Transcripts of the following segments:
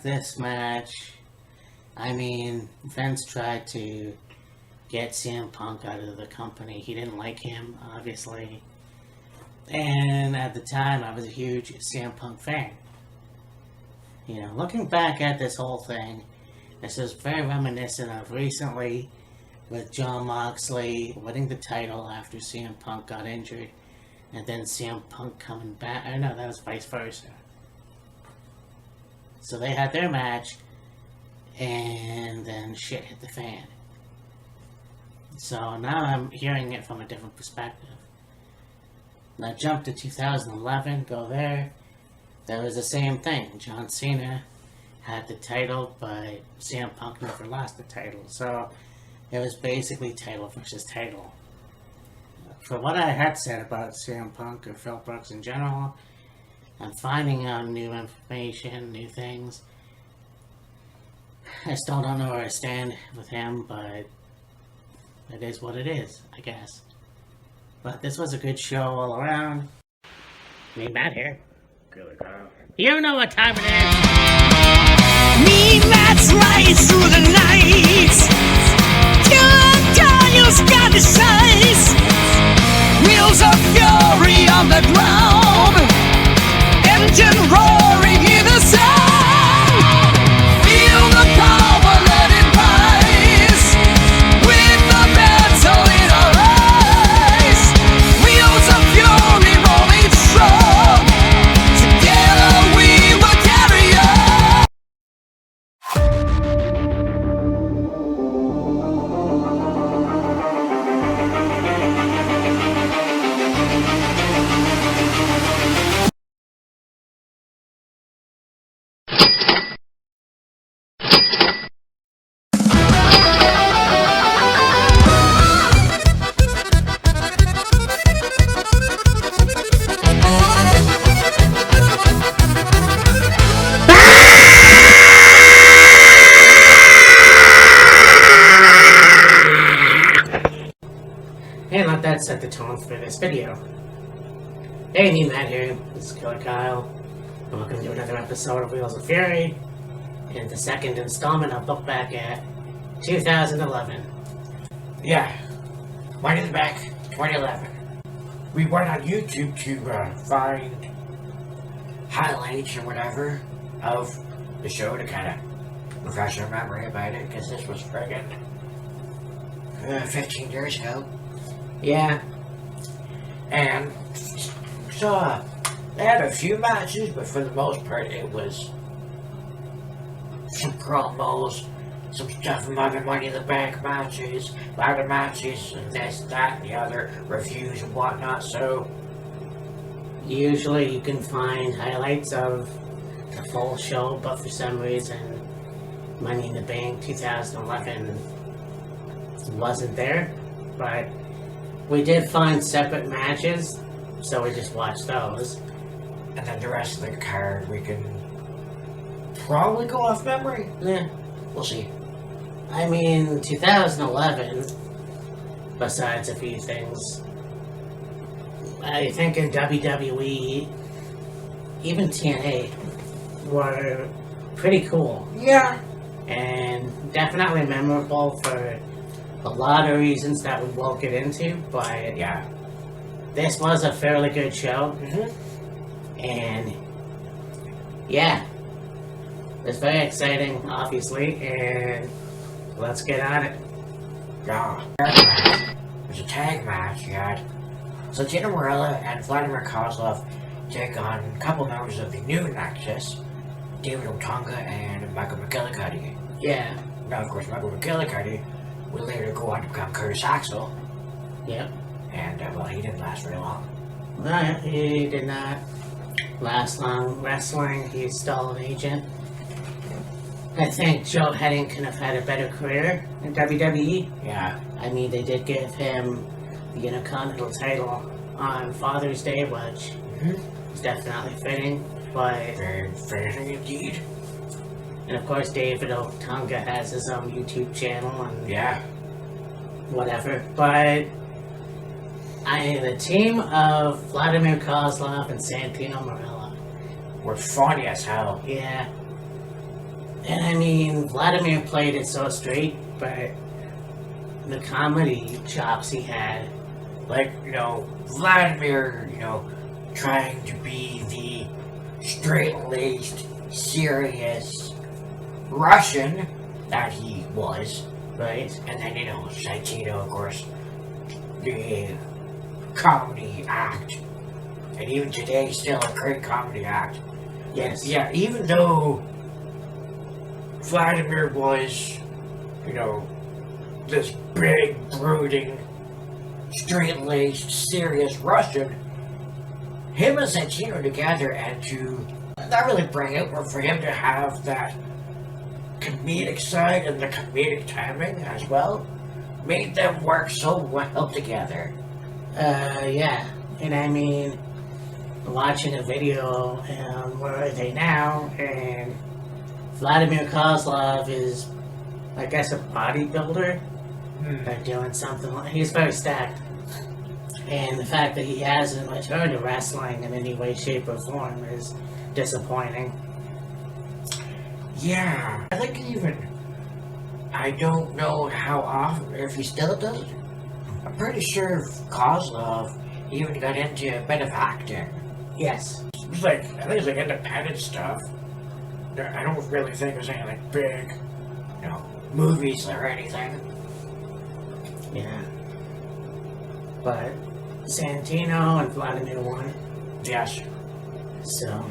this match, I mean, Vince tried to get CM Punk out of the company. He didn't like him, obviously. And at the time, I was a huge CM Punk fan. You know, looking back at this whole thing, this is very reminiscent of recently with Jon Moxley winning the title after CM Punk got injured, and then CM Punk coming back. I know that was vice versa. So they had their match, and then shit hit the fan. So now I'm hearing it from a different perspective. Now jump to 2011, go there. That was the same thing. John Cena had the title, but CM Punk never lost the title. So it was basically title versus title. For what I had said about CM Punk or Phil Brooks in general, I'm finding out new information, new things. I still don't know where I stand with him, but it is what it is, I guess. But this was a good show all around. Me, Matt here. Good, Kyle. You know what time it is. Me, Matt slice through the night. Giles got the size. Wheels of fury on the ground. Engine roaring in the sound. Feel the power, let it rise. With the metal in our eyes. Wheels of fury rolling strong. Together we will carry on. And let that set the tone for this video. Hey, me, Matt here. This is Killer Kyle. And welcome to another episode of Wheels of Fury. And the second installment of Look Back at 2011. Yeah, went in the back, 2011. We went on YouTube to find highlights or whatever of the show to kind of refresh our memory about it, because this was friggin' 15 years ago. Yeah, And so they had a few matches, but for the most part it was some promos, some stuff from other Money in the Bank matches, ladder matches, and this, that, and the other, reviews and whatnot. So usually you can find highlights of the full show, but for some reason Money in the Bank 2011 wasn't there. But we did find separate matches, so we just watched those. and then the rest of the card we can probably go off memory. Yeah, We'll see. I mean, 2011, besides a few things, I think in WWE, even TNA, were pretty cool. Yeah. And definitely memorable for a lot of reasons that we won't get into, but Yeah. this was a fairly good show. And yeah, it's very exciting, obviously, and let's get on it. Yeah. It was a tag match. You had Santino Marella and Vladimir Kozlov take on a couple members of the new Nexus, David Otunga and Michael McGillicuddy. Yeah, Now, of course, Michael McGillicuddy would later go on to become Curtis Axel, yep. and, well, he didn't last very long. Right, he did not last long wrestling. He's still an agent. I think Joe Heading could have had a better career in WWE. Yeah. I mean, they did give him the Intercontinental title on Father's Day, which is definitely fitting. But, Very fitting indeed. and of course, David Otunga has his own YouTube channel and Yeah. whatever. But the team of Vladimir Kozlov and Santino Marella, We're funny as hell. yeah, And I mean, Vladimir played it so straight, but the comedy chops he had. Like, Vladimir, trying to be the straight-laced, serious Russian that he was. Right? And then, Santino, of course, the comedy act. And even today, still a great comedy act. Yes. Yeah, even though Vladimir was, this big, brooding, straight-laced, serious Russian, him and Santino together, and to not really bring it, but for him to have that comedic side and the comedic timing as well, made them work so well together. Yeah. And I mean, watching a video, Where Are They Now? And Vladimir Kozlov is, I guess, a bodybuilder. Like doing something like, he's very stacked. And the fact that he hasn't returned to wrestling in any way, shape, or form is disappointing. Yeah, I think I don't know how often, if he still does it. I'm pretty sure Kozlov even got into a bit of acting. Yes. It was I think it was independent stuff. I don't really think it was any big, movies or anything. Yeah. But Santino and Vladimir won. Yes. So,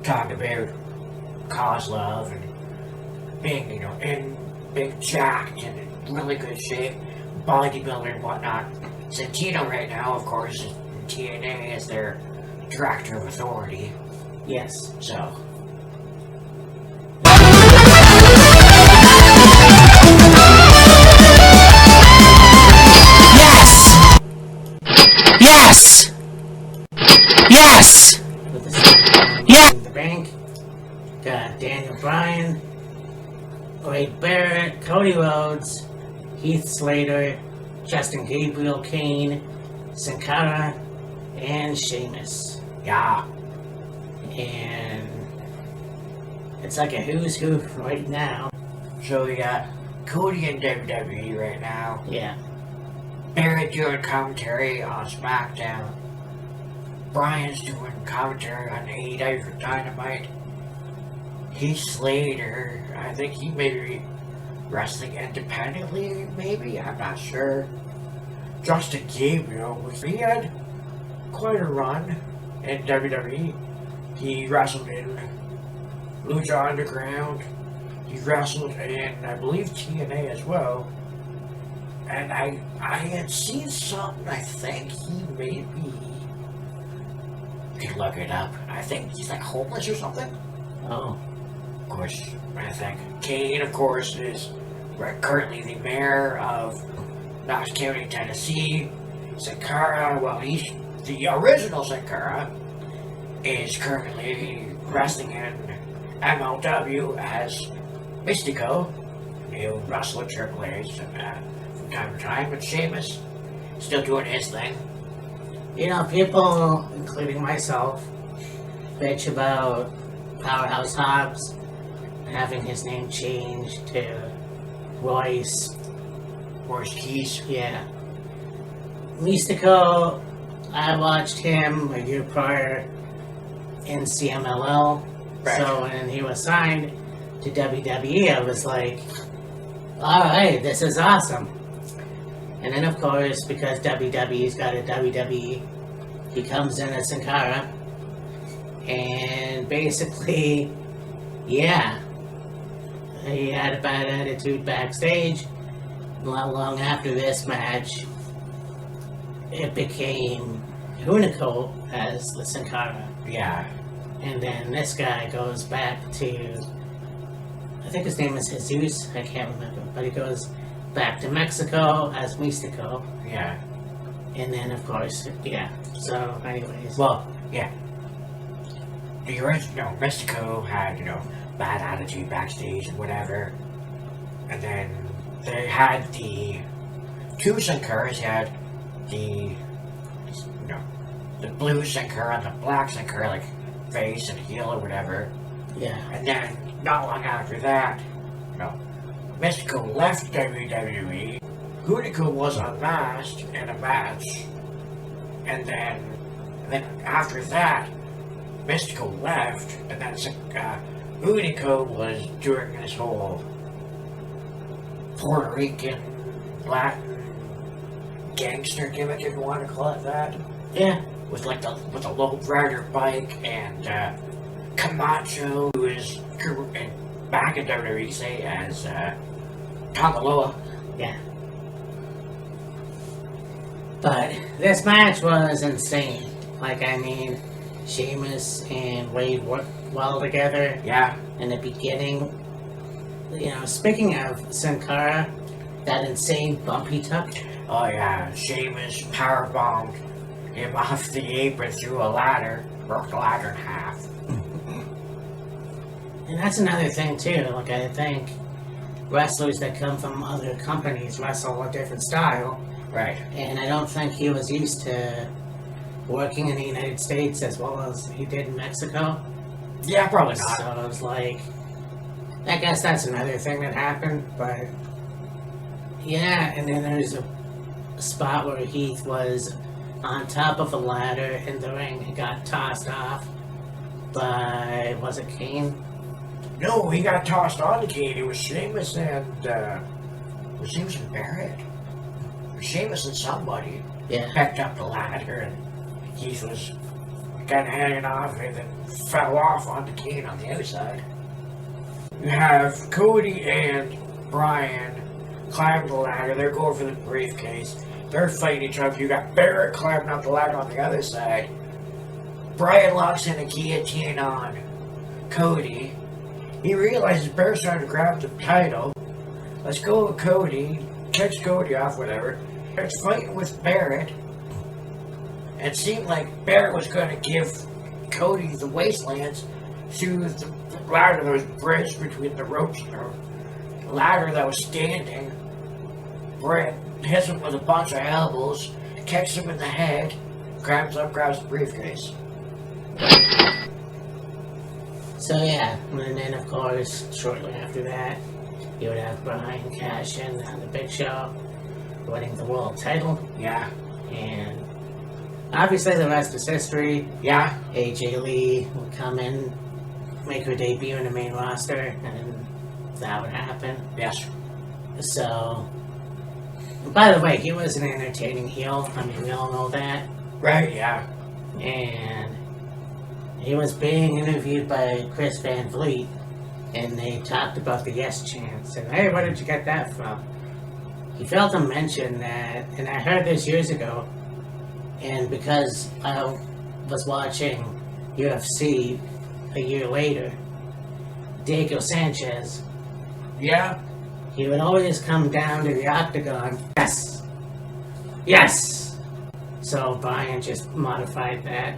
Talk about Kozlov and being, in big jacked and in really good shape, bodybuilder and whatnot. Santino right now, of course, is in TNA as their director of authority. yes. So. Yes! Yes! With the Yeah. in the bank, got Daniel Bryan, Wade Barrett, Cody Rhodes, Heath Slater, Justin Gabriel, Kane, Sin Cara, and Sheamus. Yeah. And it's like a who's who right now. So we got Cody in WWE right now. Yeah. Barrett doing commentary on SmackDown. Bryan's doing commentary on AEW for Dynamite. Heath Slater, I think he may be wrestling independently, maybe? I'm not sure. Justin Gabriel, he had quite a run in WWE. He wrestled in Lucha Underground. He wrestled in, I believe, TNA as well. And I had seen something, I think he maybe... You can look it up. I think he's homeless or something. Oh. Of course, I think. Kane, of course, is currently the mayor of Knox County, Tennessee. Sin Cara, well, he's the original Sin Cara, is currently wrestling in MLW as Mystico, new wrestler Triple H, from time to time, but Sheamus still doing his thing. People, including myself, bitch about Powerhouse Hobbs having his name changed to Royce. Keys. Yeah. Mystico, I watched him a year prior in CMLL. Right. So when he was signed to WWE, I was like, alright, this is awesome. And then, of course, because WWE's got a WWE, he comes in as Sin Cara. And basically, yeah, he had a bad attitude backstage. Not long after this match, it became Hunico as the Sin Cara. Yeah. And then this guy goes back to, I think his name is Jesus, I can't remember, but he goes back to Mexico as Mystico. Yeah. And then, of course, yeah. So, anyways. Well, yeah. The original, Mystico had, bad attitude backstage and whatever. And then they had the two Sin Caras. They had the, the blue Sin Cara and the black Sin Cara, face and heel or whatever. Yeah. And then not long after that, Mystico left WWE. Hunico was unmasked in a match, and then after that, Mystico left, and then Hunico was doing this whole Puerto Rican, Latin gangster gimmick, if you want to call it that. Yeah. With a low rider bike, and Camacho, who is back in WWE, say, as Kamaloa. Yeah. But this match was insane. Like, I mean, Sheamus and Wade worked well together. Yeah. In the beginning. You know, speaking of Sin Cara, that insane bump he took. Oh yeah, Sheamus powerbombed him off the apron through a ladder, broke the ladder in half. And that's another thing too. Like, I think wrestlers that come from other companies wrestle a different style. Right. And I don't think he was used to working in the United States as well as he did in Mexico. Yeah, probably not. So I was like, I guess that's another thing that happened, but yeah. And then there's a spot where Heath was on top of a ladder in the ring and got tossed off by, was it Kane? No, he got tossed on the Kane. It was Sheamus and Sheamus and Barrett. Sheamus and somebody picked up the ladder, and Heath was kind of hanging off and then fell off onto Kane on the other side. You have Cody and Brian climb the ladder. They're going for the briefcase. They're fighting each other. You got Barrett climbing up the ladder on the other side. Brian locks in a guillotine on Cody. He realizes Barrett's trying to grab the title. Let's go with Cody. Kicks Cody off, whatever. Starts fighting with Barrett. And it seemed like Barrett was going to give Cody the wastelands through the ladder that was bridged between the ropes and the ladder that was standing. Barrett hits him with a bunch of elbows, kicks him in the head, grabs the briefcase. So yeah, and then of course, shortly after that, you would have Brian cash in on the Big Show, winning the world title. Yeah. And obviously the rest is history. Yeah. AJ Lee would come in, make her debut in the main roster, and that would happen. Yes. So, by the way, he was an entertaining heel. I mean, we all know that. Right, yeah. And he was being interviewed by Chris Van Vliet, and they talked about the yes chants. And hey, where did you get that from? He failed to mention that, and I heard this years ago, and because I was watching UFC a year later, Diego Sanchez, Yeah. he would always come down to the octagon, yes, yes. So Brian just modified that,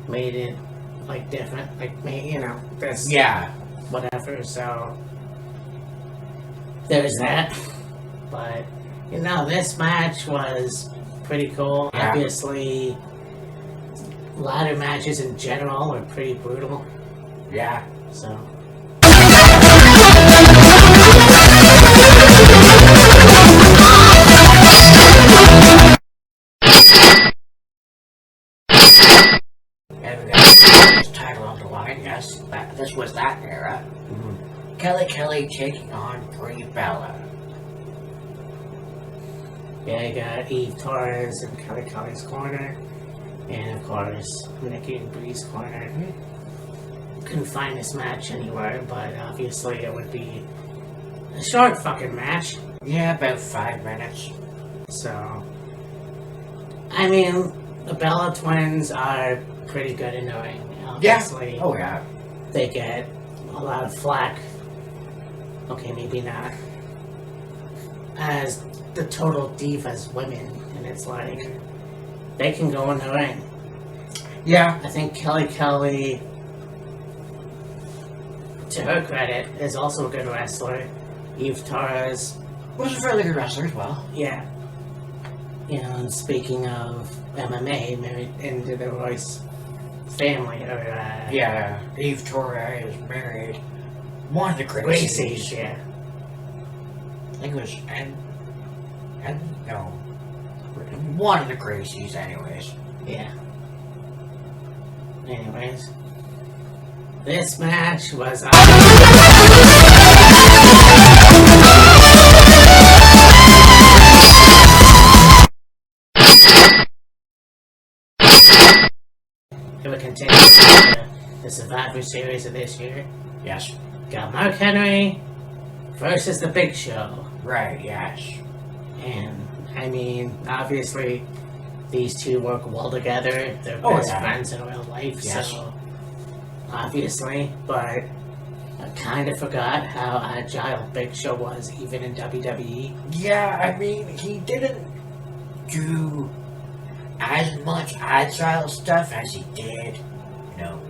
made it like different, like this, Yeah. whatever. So there's that. But this match was pretty cool. Yeah. Obviously, ladder matches in general are pretty brutal. Yeah. So. And we got this title on the line, yes. This was that era. Mm-hmm. Kelly taking on Brie Bella. Yeah, you got Eve Torres in Kelly's corner, and of course, Nikki and Bree's corner. Couldn't find this match anywhere, but obviously it would be a short fucking match. Yeah, about 5 minutes. So, I mean, the Bella twins are pretty good in the ring. Obviously, Oh, yeah. they get a lot of flack. Okay, maybe not as the total divas women, and it's like they can go in the ring. Yeah. I think Kelly, to her credit, is also a good wrestler. Eve Torres, Was a fairly good wrestler as well. yeah. And speaking of MMA, married into the Royce family, or Yeah. Eve Torres is married One of the Gracie's, yeah. I think it was, and no. One of the Gracie's, anyways. Yeah. Anyways. This match was it will continue the Survivor Series of this year. Yes. Got Mark Henry versus the Big Show. Right, yes. And, I mean, obviously, these two work well together. They're Oh, best yeah. friends in real life, Yes. so... Obviously, but I kind of forgot how agile Big Show was, even in WWE. Yeah, I mean, he didn't do as much agile stuff as he did, you know,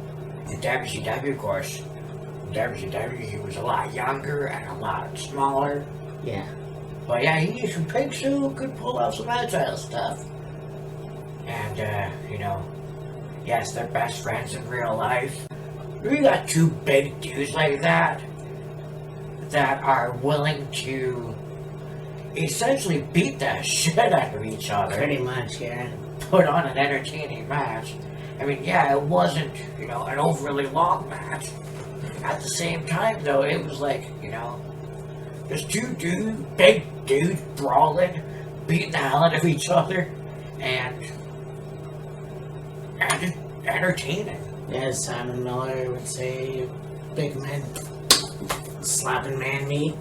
in WCW, of course. In WCW, he was a lot younger and a lot smaller. Yeah. But yeah, Big Show could pull off some agile stuff. And, you know, yes, they're best friends in real life. We got two big dudes like that are willing to essentially beat the shit out of each other. Pretty much, yeah. Put on an entertaining match. I mean, yeah, it wasn't, you know, an overly long match. At the same time, though, it was like, you know, just two big dudes brawling, beating the hell out of each other, and just entertaining. As Simon Miller would say, big men slapping man meat.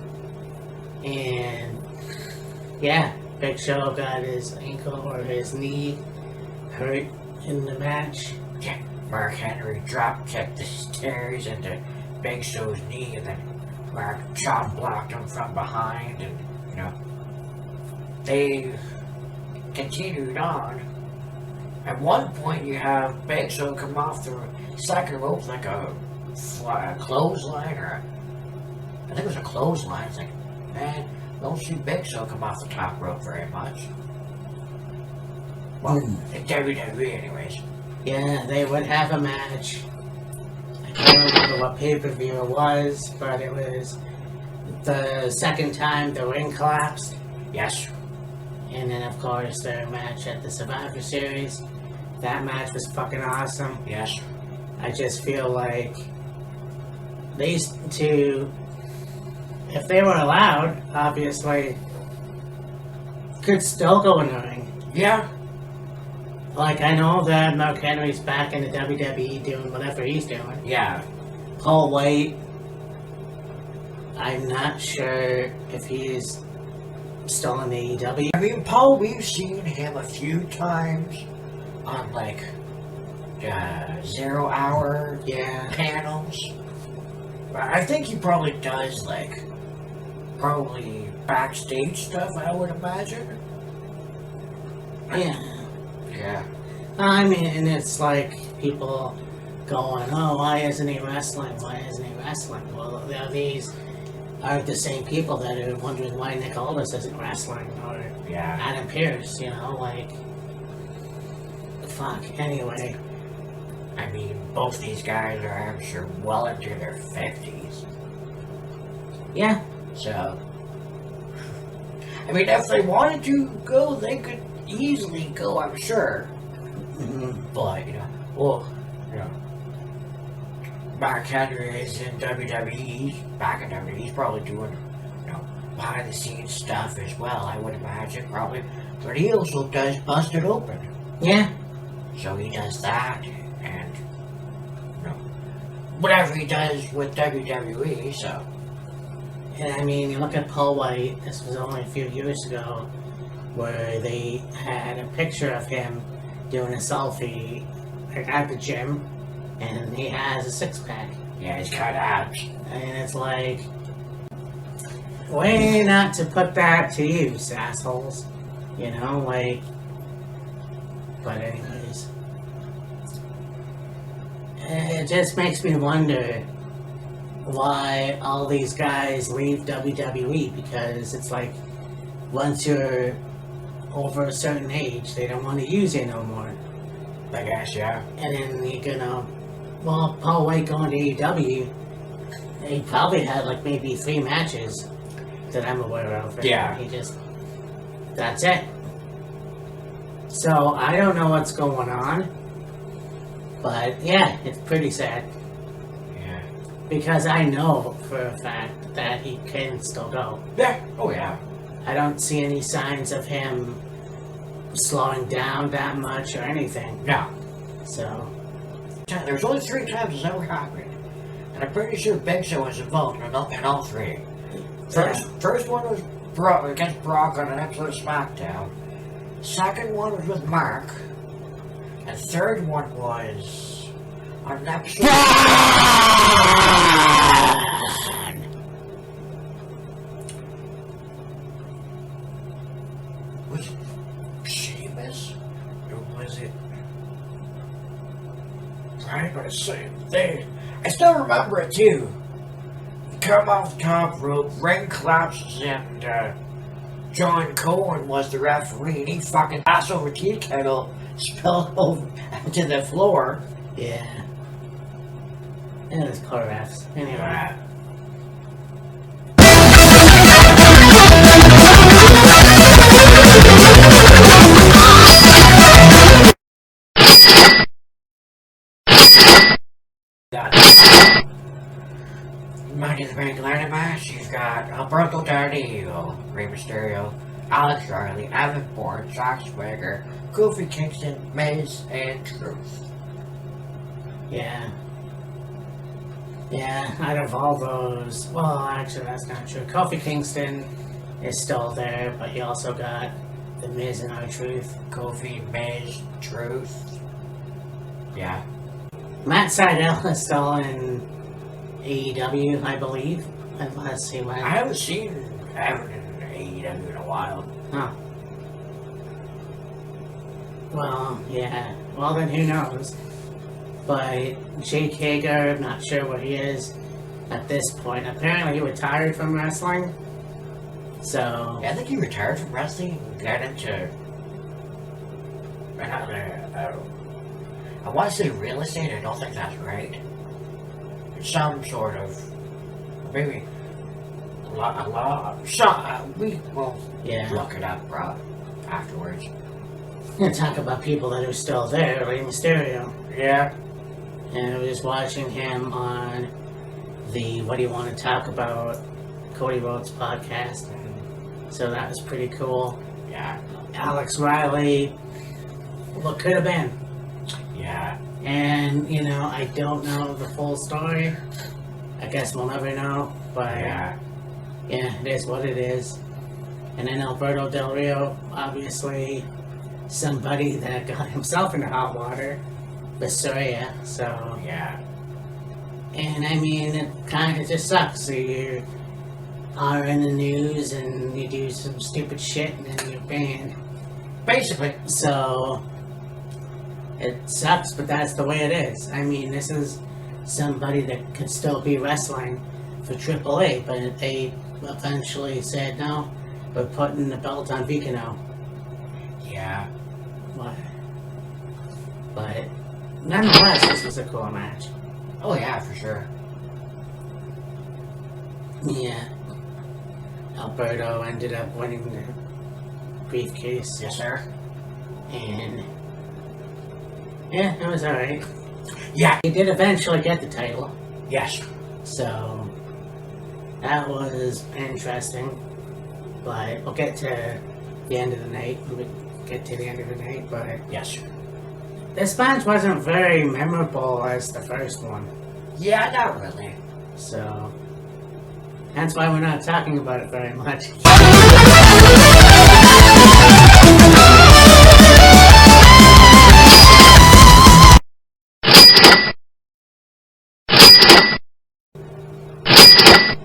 And yeah, Big Show got his ankle or his knee hurt in the match. Yeah, Mark Henry drop kicked the stairs into Big Show's knee, and then Mark chop blocked him from behind, and you know they continued on. At one point, you have Big Show come off the second rope like a clothesline, or I think it was a clothesline. It's like, man, don't see Big Show come off the top rope very much. Well, in WWE, anyways. Yeah, they would have a match. I can't remember what pay-per-view it was, but it was the second time the ring collapsed. Yes. And then, of course, their match at the Survivor Series. That match was fucking awesome. Yes. I just feel like these two, if they were allowed, obviously, could still go in the ring. Yeah. Like, I know that Mark Henry's back in the WWE doing whatever he's doing. Yeah. Paul White, I'm not sure if he's still in AEW. I mean, Paul, we've seen him a few times on, like, 0 hour panels. I think he probably does, like, probably backstage stuff, I would imagine. Yeah. Yeah. I mean, and it's like people going, oh, why isn't he wrestling? Why isn't he wrestling? Well, these are the same people that are wondering why Nick Aldis isn't wrestling, or Yeah. Adam Pearce, you know, like, fuck, anyway. I mean, both these guys are, I'm sure, well into their 50s. Yeah. So, I mean, if they wanted to go, they could easily go, I'm sure. But, you know, well, you know, Mark Henry is in WWE, he's back in WWE, he's probably doing, you know, behind the scenes stuff as well, I would imagine, probably. But he also does Busted Open. Yeah. So he does that, and, you know, whatever he does with WWE, so. And I mean, you look at Paul White, this was only a few years ago, where they had a picture of him doing a selfie like, at the gym, and he has a six-pack. Yeah, he's got abs. And it's like, way not to put that to use, assholes. You know, like, but anyways. It just makes me wonder why all these guys leave WWE, because it's like, once you're over a certain age, they don't want to use you no more. I guess, yeah. And then you're gonna, well, Paul White going to AEW, he probably had like maybe 3 matches that I'm aware of. And Yeah. he just, that's it. So I don't know what's going on, but yeah, it's pretty sad Yeah. because I know for a fact that he can still go. Yeah. Oh yeah. I don't see any signs of him slowing down that much or anything. No. So There's only 3 times it's ever happened, and I'm pretty sure Big Show was involved in all 3. First one was against Brock on an episode of SmackDown. Second one was with Mark, and third one was on an episode. Was it Sheamus, or was it? Right, but the same thing. I still remember it too. Come off the top rope, ring collapses, and John Cohen was the referee, and he fucking ass over tea kettle, spilled over to the floor. yeah, it was poor refs. Anyway, Money in the Bank ladder match, you've got Alberto Del Rio, Rey Mysterio, Alex Riley, Evan Bourne, Jack Swagger, Kofi Kingston, Miz, and Truth. yeah. Yeah, out of all those, well, actually, that's not true. Kofi Kingston is still there, but he also got The Miz and R-Truth. Kofi, Miz, Truth. Yeah. Matt Sydal is still in AEW, I believe, unless he went. I haven't seen Evan in AEW in a while. Huh. Well, yeah. Well, then who knows? But Jake Hager, I'm not sure where he is at this point. Apparently, he retired from wrestling. So, Yeah, I think he retired from wrestling and got into another, I want to say real estate. I don't think that's right. Some sort of, maybe a lot. We will yeah. look it up, bro, afterwards. We're gonna talk about people that are still there, Rey Mysterio. Yeah. And I was watching him on the What Do You Want to Talk About Cody Rhodes podcast. So that was pretty cool. Yeah. Alex Riley, what could have been. Yeah. And, you know, I don't know the full story. I guess we'll never know. But, Yeah. yeah, it is what it is. And then Alberto Del Rio, obviously, somebody that got himself into hot water. Soria, so Yeah. and I mean it kind of just sucks. So you are in the news and you do some stupid shit and then you're banned, Basically. so it sucks, but that's the way it is. I mean, this is somebody that could still be wrestling for AAA, but they eventually said no, we're putting the belt on Vicano. Yeah. What? But nonetheless, this was a cool match. Oh yeah, for sure. Yeah. Alberto ended up winning the briefcase. Yes, sir. And yeah, it was alright. Yeah. He did eventually get the title, Yes. so that was interesting. But we'll get to the end of the night. But Yes. this match wasn't very memorable as the first one. Yeah, not really. So that's why we're not talking about it very much.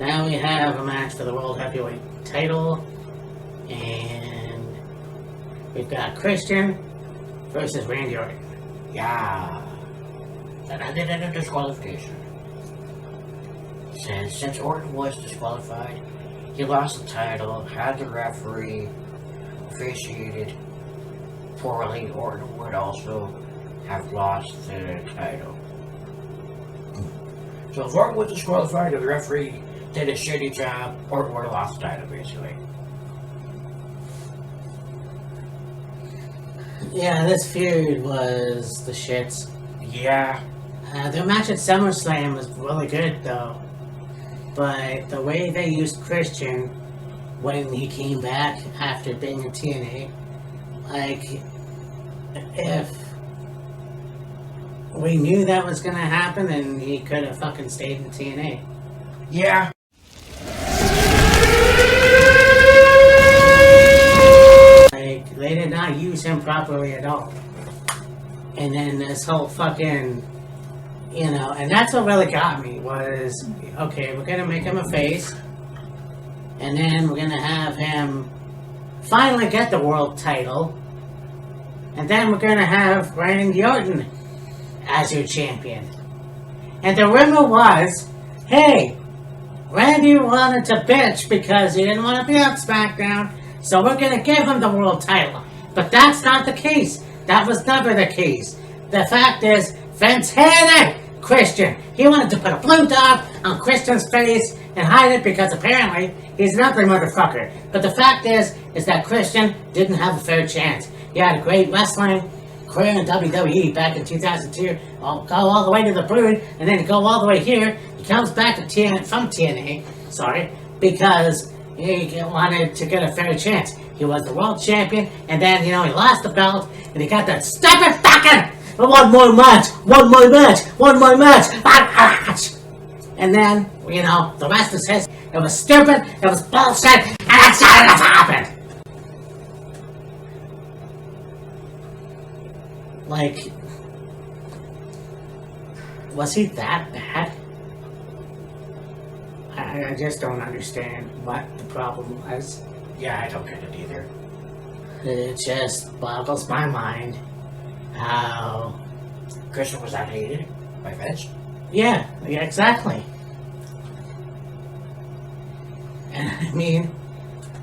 Now we have a match for the World Heavyweight title, and we've got Christian versus Randy Orton. Yeah. That ended in a disqualification. Since Orton was disqualified, he lost the title, had the referee officiated poorly. Orton would also have lost the title. So if Orton was disqualified, or the referee did a shitty job, Orton would have lost the title, basically. Yeah, this feud was the shits. Yeah. Their match at SummerSlam was really good, though. But the way they used Christian when he came back after being in TNA, like, if we knew that was gonna happen, then he could have fucking stayed in TNA. Yeah. Like, they did not use him properly at all. And then this whole fucking, you know, and that's what really got me was, okay, we're gonna make him a face, and then we're gonna have him finally get the world title, and then we're gonna have Randy Orton as your champion. And the rumor was, hey, Randy wanted to bitch because he didn't want to be on SmackDown, so we're gonna give him the world title. But that's not the case. That was never the case. The fact is, Vince hated Christian. He wanted to put a blue dot on Christian's face and hide it because apparently he's an ugly motherfucker. But the fact is that Christian didn't have a fair chance. He had a great wrestling career in WWE back in 2002. Go all the way to the Brood, and then go all the way here. He comes back to from TNA, because he wanted to get a fair chance. He was the world champion, and then, you know, he lost the belt, and he got that stupid fucking one more match, and then, you know, the rest is history. It was stupid, it was bullshit, and that's not enough happened. Like, was he that bad? I just don't understand what the problem was. Yeah, I don't get it either. It just boggles my mind how... Christian was that hated by Vince? Yeah, exactly. And I mean,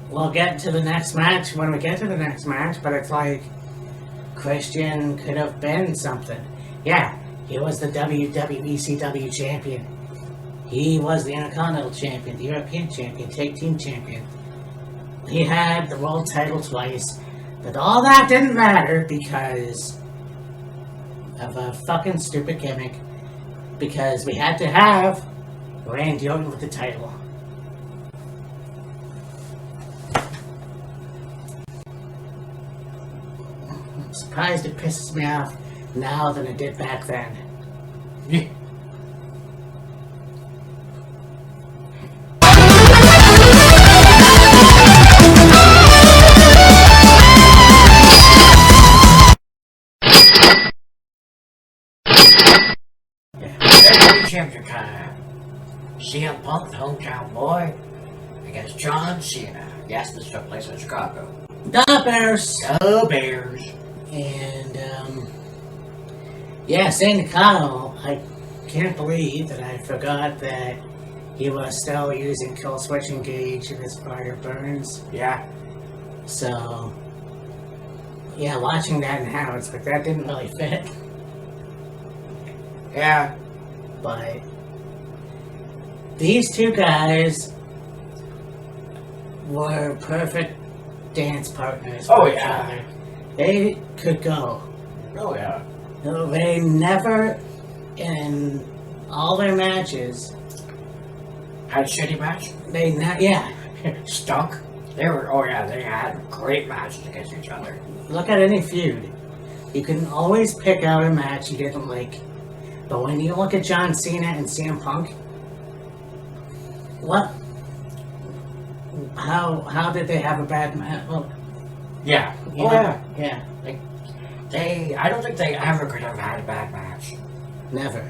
we'll get to the next match when we get to the next match, but it's like, Christian could have been something. Yeah, he was the WWECW champion. He was the Intercontinental champion, the European champion, tag team champion. He had the world title twice, but all that didn't matter because of a fucking stupid gimmick. Because we had to have Randy Orton with the title. I'm surprised it pisses me off now than it did back then. Yeah. Championship time. CM Punk, the hometown boy, against John Cena. Yes, this took place in Chicago. The Bears! Go Bears! And, yeah, San Nicano, I can't believe that I forgot that he was still using Kill Switch Engage in his prior burns. Yeah. So, yeah, watching that now, it's like that didn't really fit. Yeah. But these two guys were perfect dance partners. Oh, for each yeah. other. They could go. Oh, yeah. No, they never, in all their matches, Had a shitty match? yeah. Stunk? They were, oh yeah, they had great matches against each other. Look at any feud. You can always pick out a match you didn't like. But when you look at John Cena and CM Punk, what? How did they have a bad match? Well, Yeah. you Oh, know, yeah. yeah. I don't think they ever could have had a bad match. Never.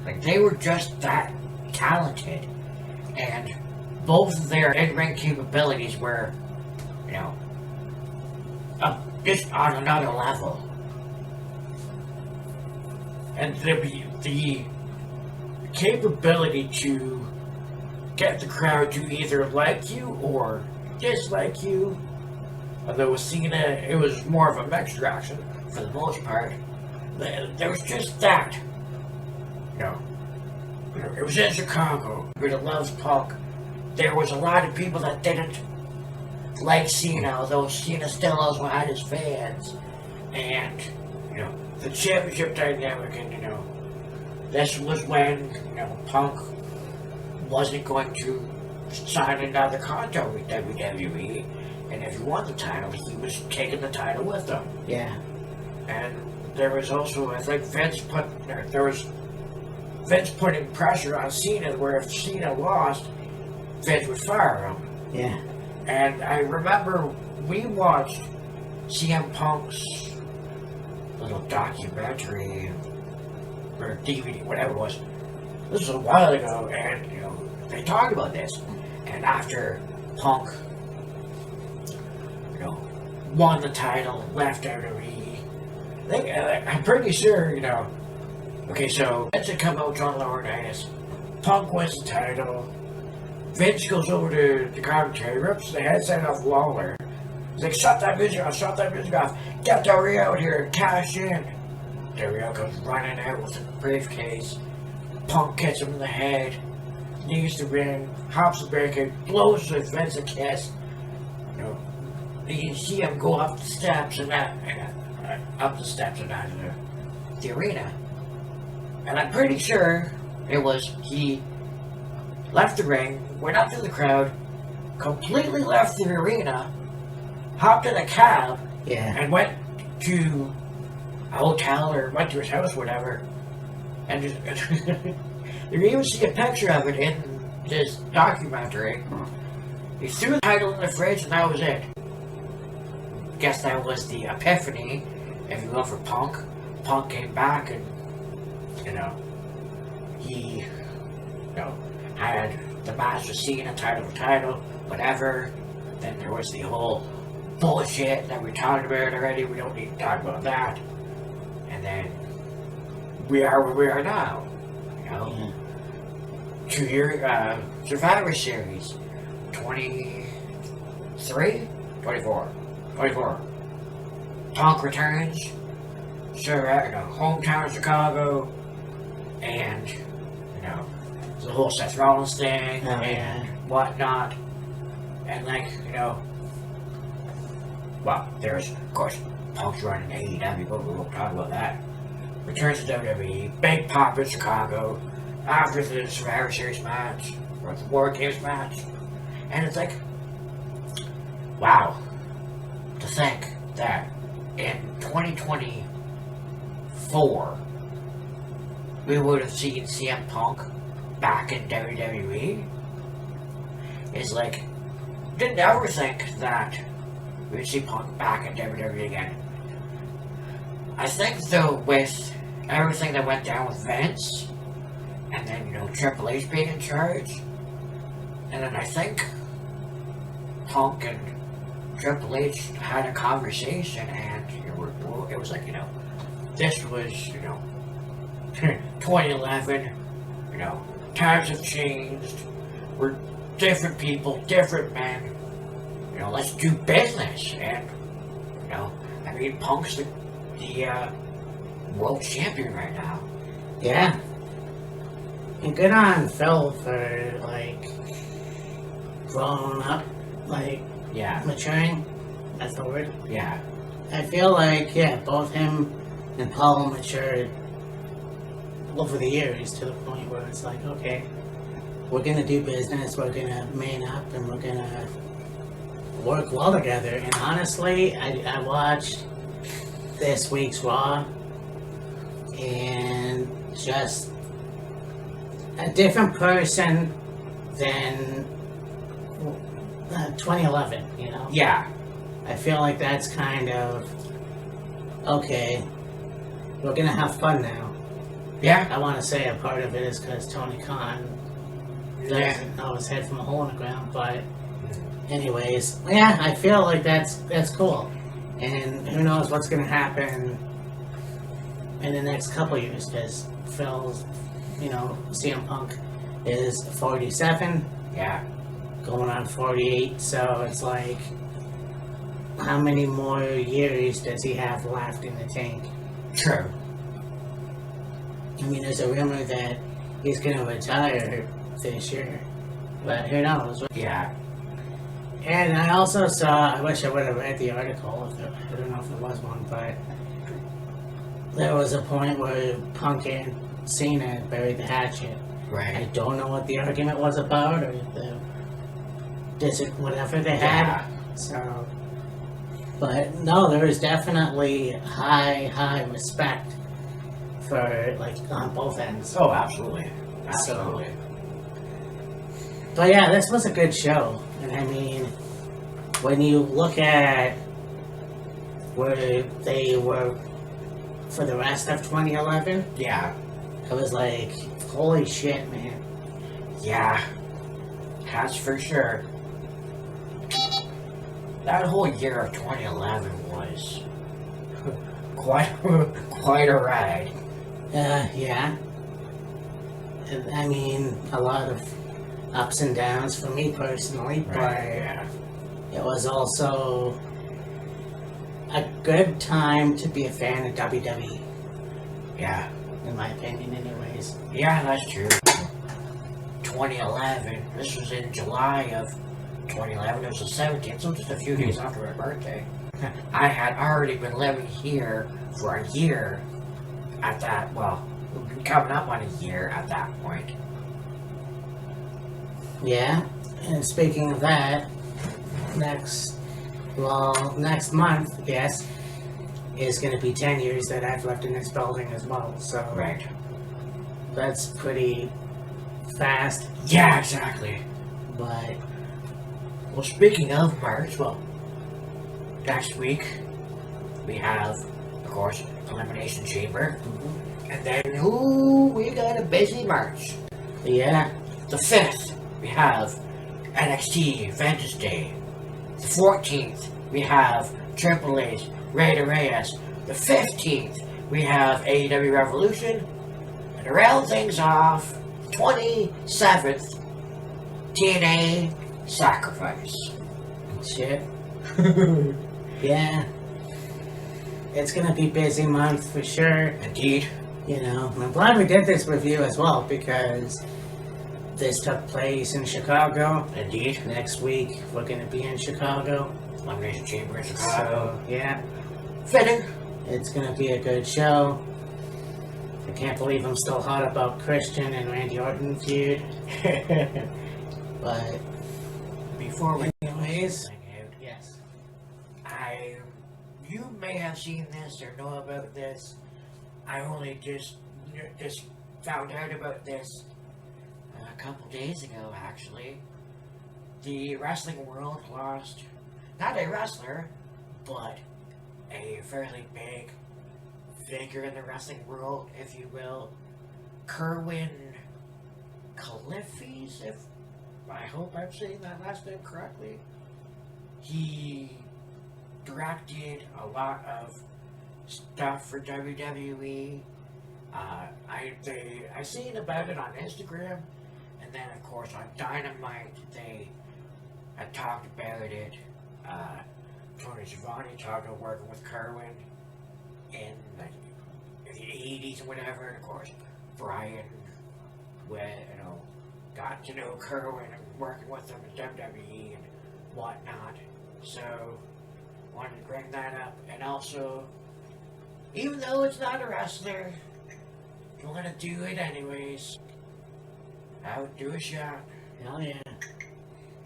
Like, they were just that talented. And both of their in-ring capabilities were, you know, just on another level. And the capability to get the crowd to either like you or dislike you. Although with Cena, it was more of a mixed reaction for the most part. There was just that. You know, it was in Chicago. Everybody loves Punk. There was a lot of people that didn't like Cena, although Cena still also had his fans. And, the championship dynamic, and, this was when, Punk wasn't going to sign another contract with WWE. And if he won the title, he was taking the title with them. Yeah. And there was also, I think, Vince putting pressure on Cena, where if Cena lost, Vince would fire him. Yeah. And I remember we watched CM Punk's little documentary or DVD, whatever it was. This was a while ago, and they talked about this. And after Punk, won the title, left WWE, I'm pretty sure, okay, so Vince had come out John Laurinaitis. Punk wins the title. Vince goes over to the commentary, rips the headset off Lawler. He's like, shut that music off, get Del Rio out here, cash in. Del Rio comes running out with a briefcase. Punk gets him in the head, knees the ring, hops the barricade, blows the Vince a kiss. You see him go up the steps and out of the arena. And I'm pretty sure it was he left the ring, went up to the crowd, completely left the arena, hopped in a cab, and went to a hotel or went to his house, whatever. And just, you can even see a picture of it in this documentary. He threw the title in the fridge and that was it. Guess that was the epiphany, if you will, for Punk. Punk came back and, he, had the match with Cena, title for title, whatever. Then there was the whole bullshit that we talked about already. We don't need to talk about that. And then we are where we are now. 2-year Survivor Series. 24. Punk returns. Hometown Chicago. And, the whole Seth Rollins thing and whatnot. And well, there's, of course, Punk's running AEW, but we won't talk about that. Returns to WWE, big pop in Chicago, after the Survivor Series match, or the War Games match. And it's like, wow, to think that in 2024, we would have seen CM Punk back in WWE. It's like, didn't ever think that we'd see Punk back in WWE again. I think, though, with everything that went down with Vince, and then, Triple H being in charge, and then I think Punk and Triple H had a conversation, and it was like, this was, 2011, times have changed, we're different people, different men, let's do business, and, Punk's the world champion right now. Yeah. And good on Phil for, growing up, maturing. That's the word. Yeah. I feel like, both him and Paul matured over the years to the point where it's like, okay, we're gonna do business, we're gonna man up, and we're gonna work well together. And honestly, I watched this week's Raw, and just a different person than 2011, Yeah. I feel like that's kind of, okay, we're gonna have fun now. Yeah. I want to say a part of it is because Tony Khan doesn't know his head from a hole in the ground, but anyways, I feel like that's cool. And who knows what's going to happen in the next couple of years, because Phil's, CM Punk is 47. Yeah. Going on 48, so it's like, how many more years does he have left in the tank? True. I mean, there's a rumor that he's gonna retire this year, but who knows? Yeah. And I also saw, I wish I would have read the article, I don't know if there was one, but there was a point where Punk and Cena buried the hatchet. I Right. don't know what the argument was about, or whatever they had. Yeah. So, but no, there is definitely high respect for, like, on both ends. Oh, absolutely. Absolutely. But yeah, this was a good show. And I mean, when you look at where they were for the rest of 2011, Yeah. it was like, holy shit, man. Yeah. That's for sure. That whole year of 2011 was quite a ride. Yeah. And, I mean, a lot of ups and downs for me personally, but Yeah. it was also a good time to be a fan of WWE, Yeah. in my opinion, anyways. Yeah, that's true. 2011. This was in July of 2011. It was the 17th, so just a few days after my birthday. I had already been living here for a year at that, well, coming up on a year at that point. Yeah, and speaking of that, next month, yes, is going to be 10 years that I've lived in this building as well, so Right. that's pretty fast, Yeah, exactly. but Well, speaking of March, well, next week we have, of course, Elimination Chamber. And then, we got a busy March. yeah, The 5th, we have NXT Vengeance Day. The 14th, we have Triple H's Rey Reyes. The 15th, we have AEW Revolution. And to round things off, 27th, TNA Sacrifice. shit. Yeah, it's going to be busy month for sure. Indeed. You know, and I'm glad we did this review as well because this took place in Chicago. Indeed. Next week, we're going to be in Chicago. Elimination Chamber in Chicago. So, yeah, Fitting. it's going to be a good show. I can't believe I'm still hot about Christian and Randy Orton feud. But, Before we anyways, thing out, yes. you may have seen this or know about this. I only just found out about this a couple days ago, actually. The wrestling world lost not a wrestler, but a fairly big figure in the wrestling world, if you will. Kerwin Cliffys, if I hope I'm saying that last name correctly. He directed a lot of stuff for WWE. I seen about it on Instagram, and then of course on Dynamite they had talked about it. Tony Schiavone talked about working with Kerwin in the 80s or whatever, and of course Brian, got to know Kerwin and working with him in WWE and whatnot. So wanted to bring that up, and also, even though it's not a wrestler, you want to do it anyways. I would do a shot. Hell yeah.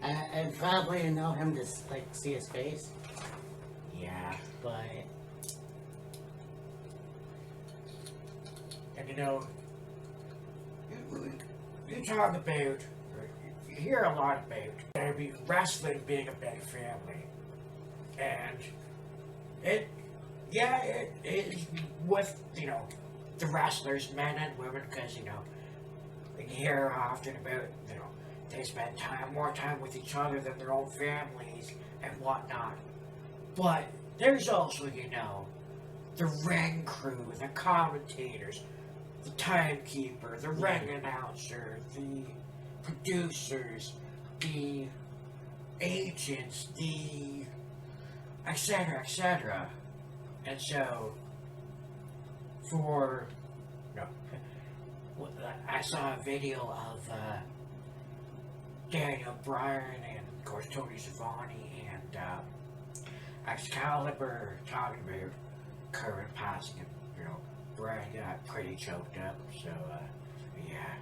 I'd probably know him to, like, see his face, Yeah. but And you talk about, or you hear a lot about wrestling being a big family. And it is with, the wrestlers, men and women, because, you hear often about, they spend more time with each other than their own families and whatnot. But there's also, the ring crew, the commentators, the timekeeper, the ring announcer, the producers, the agents, the etc., etc. And so, I saw a video of Daniel Bryan and of course Tony Schiavone and Excalibur talking about current passing. Bryan got pretty choked up, so yeah,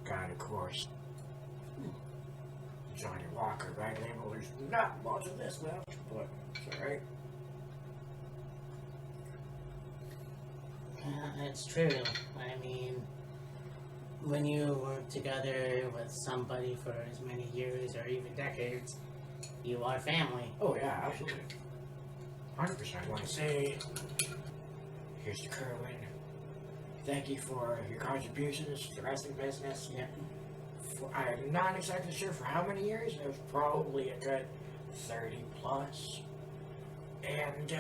got of course. Johnny Walker, right label. There's not much of this left, but it's alright. It's true. I mean, when you work together with somebody for as many years or even decades, you are family. Oh yeah, absolutely. 100%. I want to say, here's to Kerwin. Thank you for your contributions to the wrestling business. Yeah. I'm not exactly sure for how many years. It was probably a good 30 plus. And,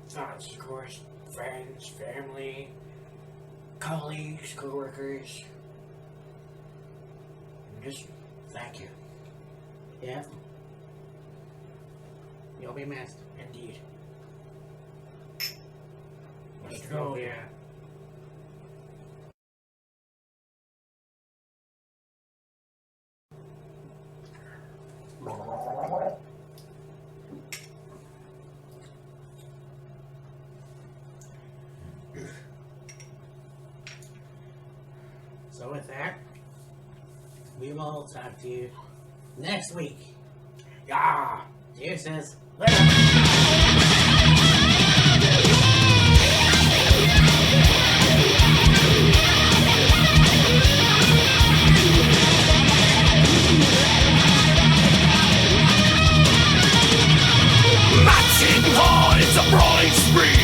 thoughts, of course, friends, family, colleagues, co-workers. And just thank you. Yeah. You'll be missed. Indeed. Let's go, yeah. So with that, we will talk to you next week. Yeah. Deuces. Matching hard, it's a brawling spree.